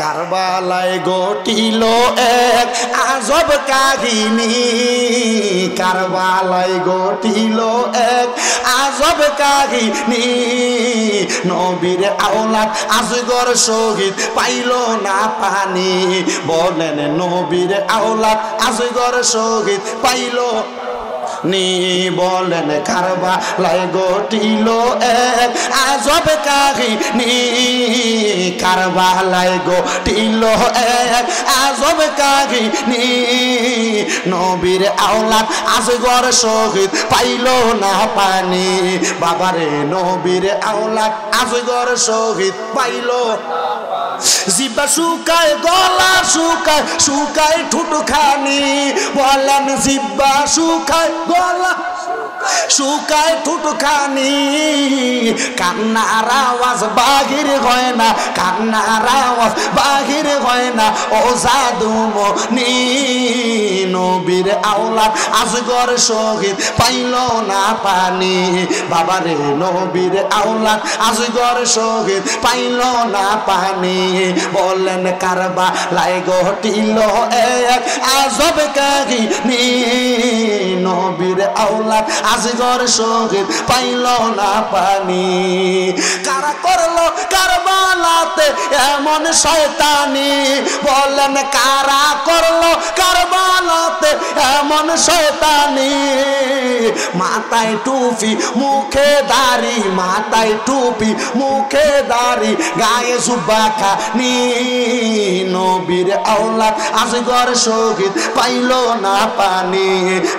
কারবালায় ঘটিল এক আজব কাহিনী, কারবালায় ঘটিল এক আজব কাহিনী। নবীর আওলাদ আজগর শহীদ পাইল না পানি, বলেন নবীর আওলাদ আজগর শহীদ পাইল নি, বলেন কারবালায় ঘটিল এক আজব কাহিনী, কারবালায় ঘটিল এক আজব কাহিনী। নবীর আওলাদ আজগর শহীদ পাইল না পানি, বাবারে নবীর আওলাদ আজগর শহীদ পাইল। জিবা শুকায় গলা শুকায় শুকায় ঠুটখানি, বলেন জিবা শুকায় গলা শুকায় ঠুটখানি। কান্নার আওয়াজ বাহির হয় না, কান্নার আওয়াজ বাহির হয় না ও জাদুমণি। নবীর আওলাদ আজগর শহীদ পাইল না পানি, বাবারে নবীর আওলাদ আজগর শহীদ পাইল না পানি, বলেন কারবালায় ঘটিল এক আজব কাহিনী। নবীর আওলাদ আজগর শহীদ পাইল না পানি। কারা করলো কারবালাতে এমন শয়তানি, বলেন কারা করলো কারবালাতে এমন শয়তানি। মাথায় টুপি মুখে দাড়ি, মাথায় টুপি মুখে দাড়ি গায়ে জুব্বা খানি। নবীর আওলাদ আজগর শহীদ পাইল না পানি,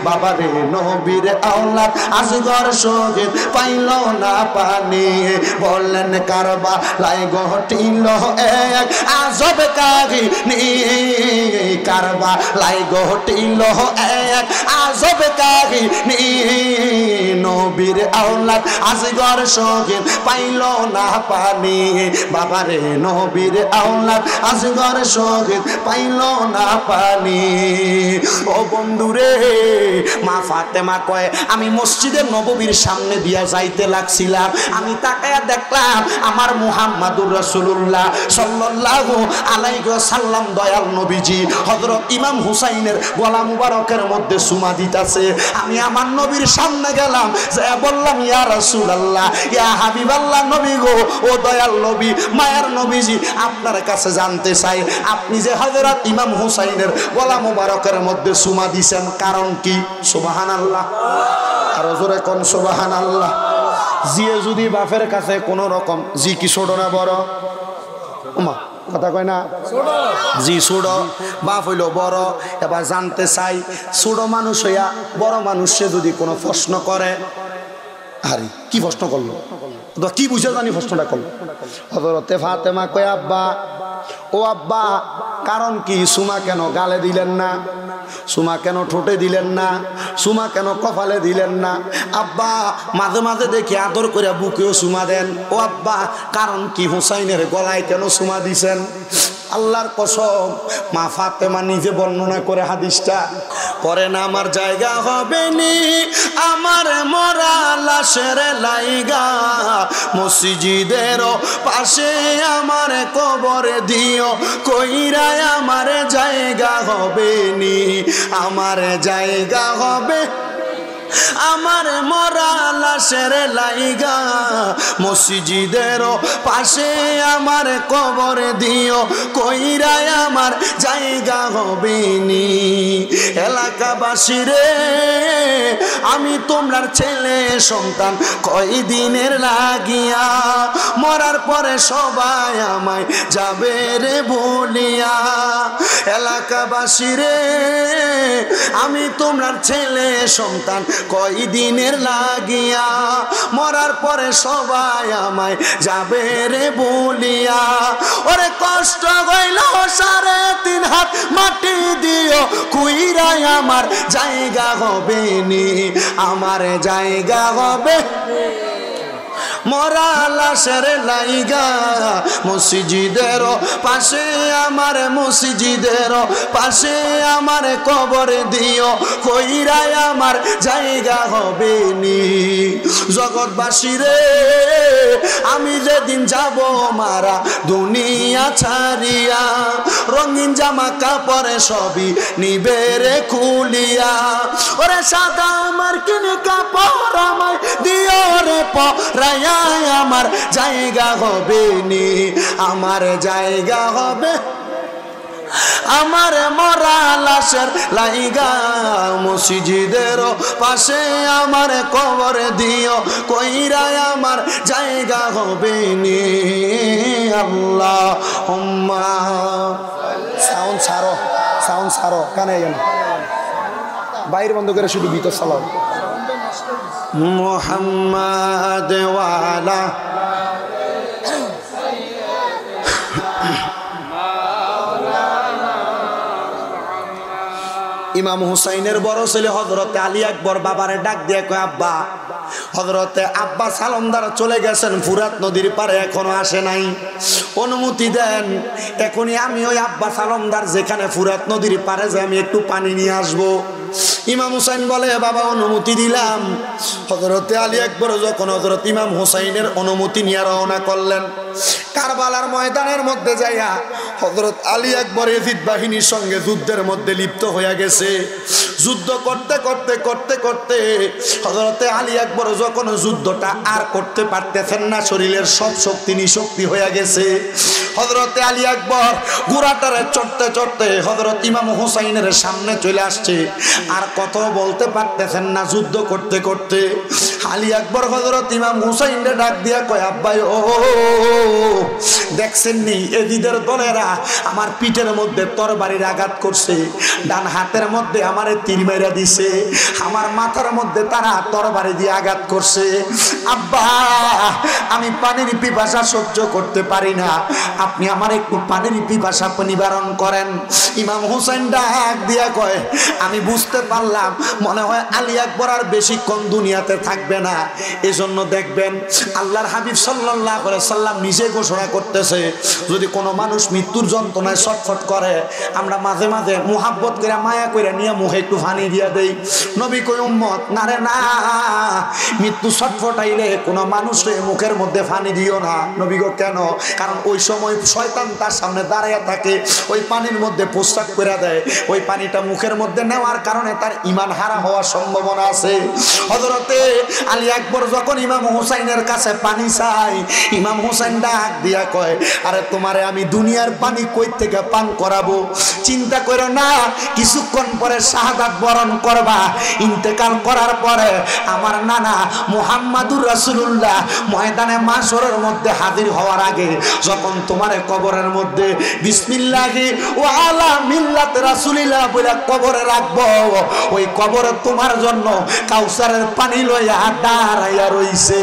বাবারে নবীর আওলাদ আজগর শহীদ পাইল না পানি, বলেন কারবালায় ঘটিল এক আজব কাহিনী, কারবালায় ঘটিল এক আজব কাহিনী। নবীর আওলাদ আজগর শহীদ পাইল না পানি, বাবারে নবীর আওলাদ আজগর শহীদ পাইল না পানি। ও বন্ধুরে, মা ফাতেমা কয় আমি মসজিদে নববীর সামনে দিয়া যাইতে লাগছিলাম, আমি তাকায়া দেখলাম আমার মুহাম্মাদুর রাসূলুল্লাহ সাল্লাল্লাহু আলাইহি ওয়াসাল্লাম দয়াল নবীজি হযরত ইমাম হুসাইনের গলা মুবারকের মধ্যে চুমা দিতেছে। আমি আমার নবীর সামনে গেলাম, যে বললাম ইয়া রাসূলুল্লাহ ইয়া হাবিবাল্লাহ, নবী গো ও দয়াল নবী মায়ের নবীজি আপনার কাছে জানতে চাই আপনি যে হযরত ইমাম হুসাইনের গলা মুবারকের মধ্যে চুমা দিছেন কারণ কি? সুবহানাল্লাহ, আর জোরে কোন সুবহানাল্লাহ। জিয়ে যদি বাপের কাছে কোন রকম জি কি ছোট না বড়, ওমা কথা কয় না, জি ছোট বাপ হইল বড়। এবার জানতে চাই ছোট মানুষ হইয়া বড় মানুষে যদি কোনো প্রশ্ন করে, আরে কি প্রশ্ন করলো, কি বুঝে জানি প্রশ্নটা করলো। হযরতে ফাতেমা কয় আব্বা ও আব্বা কারণ কি? সুমা কেন গালে দিলেন না, সুমা কেন ঠোঁটে দিলেন না, সুমা কেন কপালে দিলেন না? আব্বা মাঝে মাঝে দেখি আদর করে বুকেও সুমা দেন। ও আব্বা কারণ কি? হুসাইনের গলায় কেন সুমা দিছেন? আল্লাহর কসম মা ফাতেমা নিজে বর্ণনা করে হাদিসটা করে না, আমার জায়গা হবে নি আমার মরা লাশের লাইগা, মসজিদের পাশে আমার কবর দিও কইরায় আমার জায়গা হবে নি, আমার জায়গা হবে আমার মরা লাশের লাইগা, মসজিদের পাশে আমার কবর দিও কইরায় আমার জায়গা হবে নি। এলাকাবাসী রে আমি তোমরার ছেলে সন্তান কয়দিনের লাগিয়া, মরার পরে সবাই আমায় যাবে রে বলিয়া। এলাকাবাসী রে আমি তোমরার ছেলে সন্তান কয়দিনের লাগিয়া, মরার পরে সবাই আমায় যাবে রে বলিয়া। ওরে কষ্ট হইল 3.5 হাত মাটি দিও কুইরায় আমার জায়গা হবে নি, আমার জায়গা হবে মরা লাশের লাইগা, মসজিদের পাশে আমার মসজিদের পাশে আমার কবর দিও কইরায় আমার জায়গা হবে নি। জগৎবাসী রে আমি যেদিন যাব মারা দুনিয়া ছাড়িয়া, জামা কাপড়ে সবই নিবে রে খুলিয়া। ওরে সাদা আমার কিনে কাপড় আমায় দিও রে পরাইয়া, আমার জায়গা হবে নি, আমার জায়গা হবে আমার মরা লাশের লাইগা। মসজিদের পাশে আমার কবর দিও কইরা, আমার জায়গা হবে নি। আল্লাহুম্মা সাউন্ড ছাড়ো, সাউন্ড ছাড়ো, কানে গেল বাইরে বন্ধ করে শুধু ভিতর সালাম। মুহাম্মাদ ওয়ালা ইমাম হুসাইনের বড় ছেলে হযরতে আলী আকবর বাবারে ডাক দিয়ে কয়, আব্বা। হযরতে আব্বাস আলমদার চলে গেছেন ফুরাত নদীর পারে, এখনো আসে নাই, অনুমতি দেন এখনই আমি ওই আব্বাস আলমদার যেখানে ফুরাত নদীর পারে যে আমি একটু পানি নিয়ে আসবো। ইমাম হুসাইন বলে, বাবা অনুমতি দিলাম। হযরতে আলী আকবর যখন হযরত ইমাম হুসাইনের অনুমতি নিয়ে রওনা করলেন, কারবালার ময়দানের মধ্যে যাইয়া হযরত আলী আকবর ইয়াজিদ বাহিনীর সঙ্গে যুদ্ধের মধ্যে লিপ্ত হয়ে গেছে। যুদ্ধ করতে করতে করতে করতে হযরতে আলী আকবর যখন যুদ্ধটা আর করতে পারতেছেন না, শরীরের সব শক্তি নিশক্তি হয়ে গেছে। হযরতে আলী আকবর ঘোড়াটারে চড়তে চড়তে হযরত ইমাম হুসাইনের সামনে চলে আসছে, আর কত বলতে পারতেছেন না। যুদ্ধ করতে করতে আলী আকবর হযরত ইমাম হুসাইনরে ডাক দিয়া কয়, আব্বাই ও দেখছেন নি এজিদের দলেরা আমার পিঠের মধ্যে তরবারির আঘাত করছে, ডান হাতের মধ্যে আমারে তীর মেরে দিছে, আমার মাথার মধ্যে তারা তরবারি দিয়ে আঘাত করছে। আব্বা আমি পানির পিপাসা সহ্য করতে পারি না, আপনি আমার একটু পানির পিপাসা নিবারণ করেন। ইমাম হুসাইন ডাক দিয়া কয়, আমি বুঝতে পারলাম মনে হয় আলী আকবর আর বেশিক্ষণ দুনিয়াতে থাকবে না, এজন্য দেখবেন আল্লাহর হাবিব সাল্লাল্লাহু আলাইহি সাল্লাম নিজে ঘোষণা করতেছে, যদি কোনো মানুষ মৃত্যুর যন্ত্রণায় ছটফট করে আমরা মাঝে মাঝে মুহাব্বত করে মায়া করে নিয়ে মুখে একটু পানি দিয়ে দেই। নবী কই, উম্মত না রে না, মৃত্যু ছটফটাইলে কোনো মানুষের মুখের মধ্যে পানি দিও না। নবী গো কেন? কারণ ওই সময় শয়তান তার সামনে দাঁড়াইয়া থাকে, ওই পানির মধ্যে প্রস্রাব করে দেয়, ওই পানিটা মুখের মধ্যে নেওয়ার কারণে তার ঈমান হারা হওয়ার সম্ভাবনা আছে। হযরতে আলী আকবর যখন ইমাম হুসাইনের কাছে পানি চাই, ইমাম হুসাইন ডাক দিয়া কয়, আরে তোমারে আমি দুনিয়ার পানি কই থেকে পান করাবো? চিন্তা করো না, কিছুক্ষণ পরে শাহাদাত বরণ করবা, ইন্তেকাল করার পরে আমার নানা মুহাম্মাদুর রাসূলুল্লাহ ময়দানে মাশরের মধ্যে হাজির হওয়ার আগে যখন তোমারে কবরের মধ্যে বিসমিল্লাহি ওয়া আলা মিল্লাত রাসূলিল্লাহ বলে কবরে রাখবো, ওই কবরে তোমার জন্য কাউসারের পানি লইয়া দাঁড়াইয়া রইছে।